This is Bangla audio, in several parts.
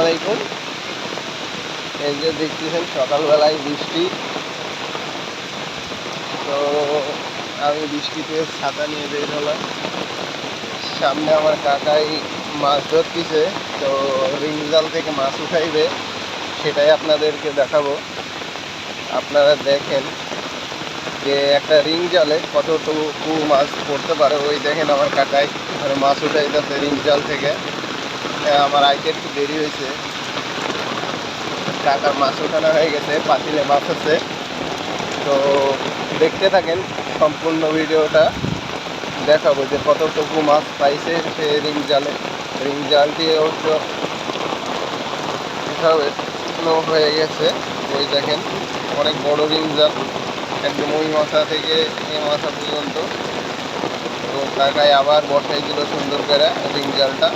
আলাইকুম। এই যে দেখতেছেন সকালবেলায় বৃষ্টি, তো আমি বৃষ্টিতে ছাতা নিয়ে বের হলাম। সামনে আমার কাকাই মাছ ধরতেছে, তো রিং জাল থেকে মাছ উঠাইবে, সেটাই আপনাদেরকে দেখাবো। আপনারা দেখেন যে একটা রিং জালে কতটুকু মাছ পড়তে পারে। ওই দেখেন আমার কাকাই মাছ উঠাইতেছে রিং জাল থেকে। আমার আইতে একটু দেরি হয়েছে, কাকার মাছ উঠানো হয়ে গেছে, পাতিলে মাছ আছে। তো দেখতে থাকেন, সম্পূর্ণ ভিডিওটা দেখাবো যে কতটুকু মাছ পাইছে সে রিং জালে। রিং জালটি অবশ্য উঠানো হয়ে গেছে। ওই দেখেন অনেক বড় রিং জাল, একদম ওই মাথা থেকে এই মাথা পর্যন্ত। তো কাকায় আবার বসাই দিল সুন্দর করে রিং জালটা।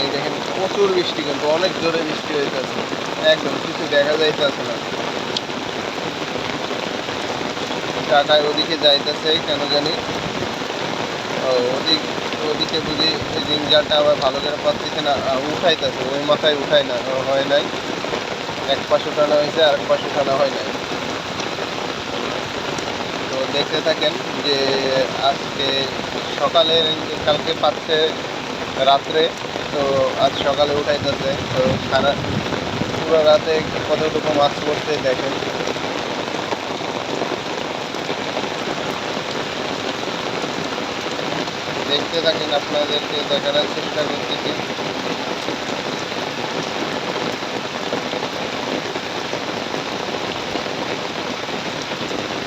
এই দেখেন প্রচুর বৃষ্টি, কিন্তু অনেক জোরে বৃষ্টি হইতেছে, একদম কিছু দেখা যাইতেছে না। কাকায় ওদিকে যাইতেছে কেন জানি, ওদিকে বুঝি রিং জালটা আবার ভালো করে পাচ্ছিছে না, উঠাইতেছে ওই মাথায় উঠাই না হয় নাই। এক পাশ উঠানো হয়েছে আর এক পাশ উঠানো হয় নাই। তো দেখতে থাকেন যে আজকে সকালে, কালকে পাচ্ছে রাত্রে, তো আজ সকালে উঠাইতেছে। তো সারা পুরো রাতে কতটুকু মাছ পড়ছে দেখেন। দেখতে থাকেন, আপনাদেরকে দেখানোর চেষ্টা করতেছি।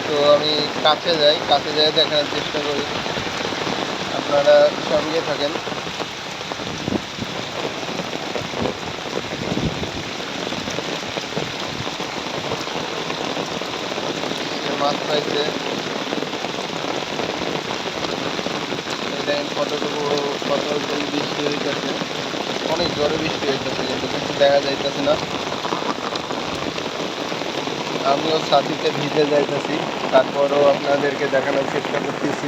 তো আমি কাছে যাই, কাছে যাই দেখানোর চেষ্টা করি, আপনারা সঙ্গে থাকেন। মাছ পাইছে, দেখেন কতটুকু বৃষ্টি হইতেছে, অনেক জোরে বৃষ্টি হইতেছে, কিন্তু কিছু দেখা যাইতেছে না। আমিও ছাতিতে ভিজে যাইতেছি, তারপরও আপনাদেরকে দেখানোর চেষ্টা করতেছি।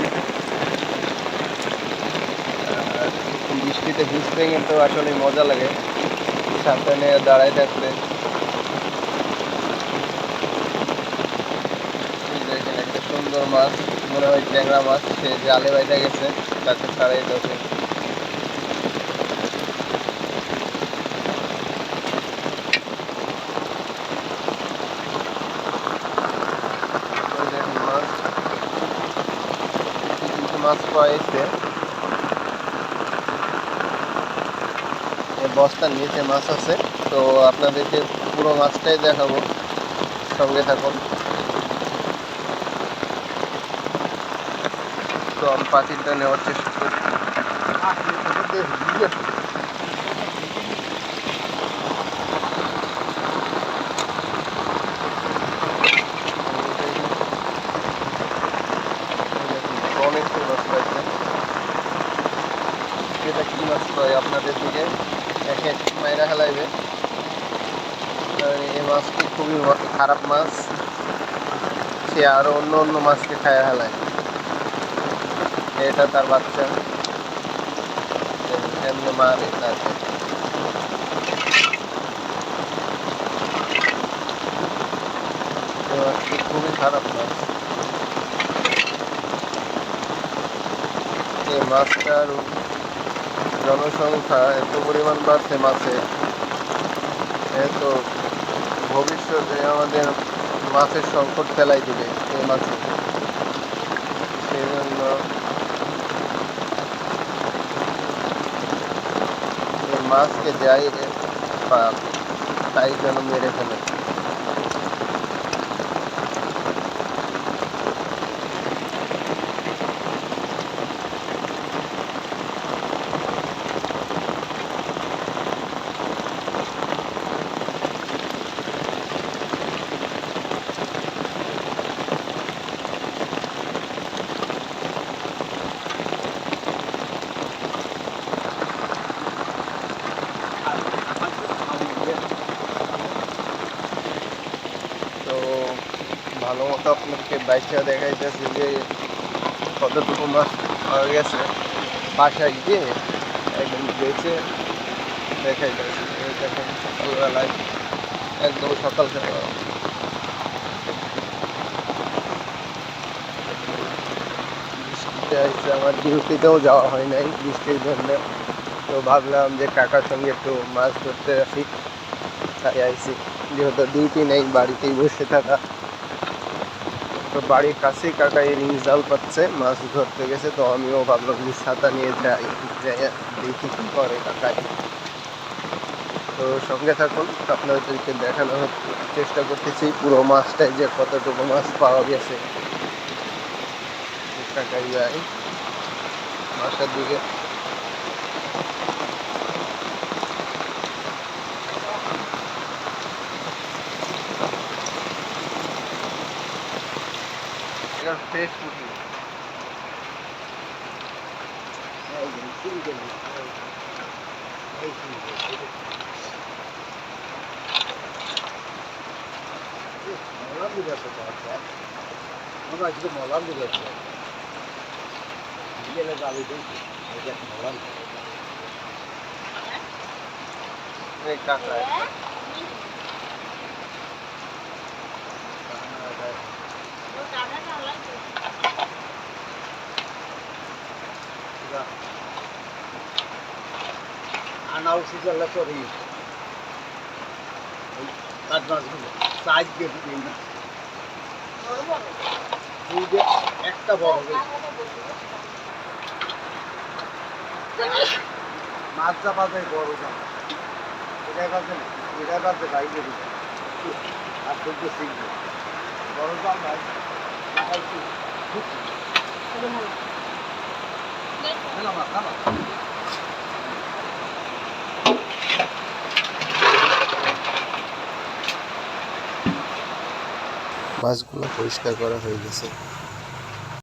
বৃষ্টিতে ভিজতে কিন্তু আসলে মজা লাগে, ছাতা নিয়ে দাঁড়ায় থাকতে। দেখেন একটা সুন্দর মাছ, মনে হয় ট্যাংরা মাছ, সে জালে বাইতে গেছে, তাকে ছাড়াই যাচ্ছে। মাছ, কিছু মাছ পাইছে, বস্তার নিচে মাছ আছে। তো আপনাদেরকে পুরো মাছটাই দেখাবো, সঙ্গে থাকুন। তো আমি পাখিটা নেওয়ার চেষ্টা করি। অনেকগুলো মাছ পাইছে। এটা কি মাছ পাই আপনাদের দিকে এক এক মাইরা খেলাইবে। এই মাছটি খুবই খারাপ মাছ, সে আরো অন্য অন্য মাছকে খায় ফেলায়। এটা তার বাচ্চা, এমনি মারে তাকে। এই মাছটি খুবই খারাপ মাছ। এই মাছটার জনসংখ্যা এত পরিমাণ বাড়ছে মাছে, তো ভবিষ্যতে আমাদের মাছের সংকট ফেলাই দিবে এই মাছে। সেই জন্য এই মাছকে যাই তাই যেন মেরে ফেলে। তো ভালো মতো আপনাকে বাইকটা দেখাইতেছি যে কতটুকু মাছ পাওয়া গেছে। বাসায় গিয়ে একদম বেঁচে দেখাই যাচ্ছে। এই দেখেন সকালবেলায় একদম সকাল সকাল বৃষ্টিতে আসছে, আমার ডিউটিতেও যাওয়া হয় নাই বৃষ্টির জন্য। তো ভাবলাম যে কাকার সঙ্গে একটু মাছ ধরতে আসি, তাই আইসি। যেহেতু ডিউটি নেই, বাড়িতেই বসে থাকা, তো বাড়ির কাছেই কাকা এই রিং জাল পাচ্ছে, মাছ ধরতে গেছে। তো আমিও ভাবলাম যে ছাতা নিয়ে যাই, দেখি কি করে কাকাই। তো সঙ্গে থাকুন, আপনাদেরকে দেখানোর চেষ্টা করতেছি পুরো মাছটাই যে কতটুকু মাছ পাওয়া গেছে। কাকাই যাই বাসার দিকে। ফ্রেশ পুঁটি মলাম দিকে আছে, মলাম দিকে আছে গাড়ি দেখি মলাম কাঁকড়া আনাল সিজালে করি কাঠ মাছগুলো সাইজ দিয়ে দিই না, একটা বড় মাছ চাপা যায় বড় জামা, এটাই কাছে না, এটাই কাছে বাইরে দিবে আর চলতে শিখবে বড় জাল ভাই মাছগুলো পরিষ্কার করা হয়ে গেছে।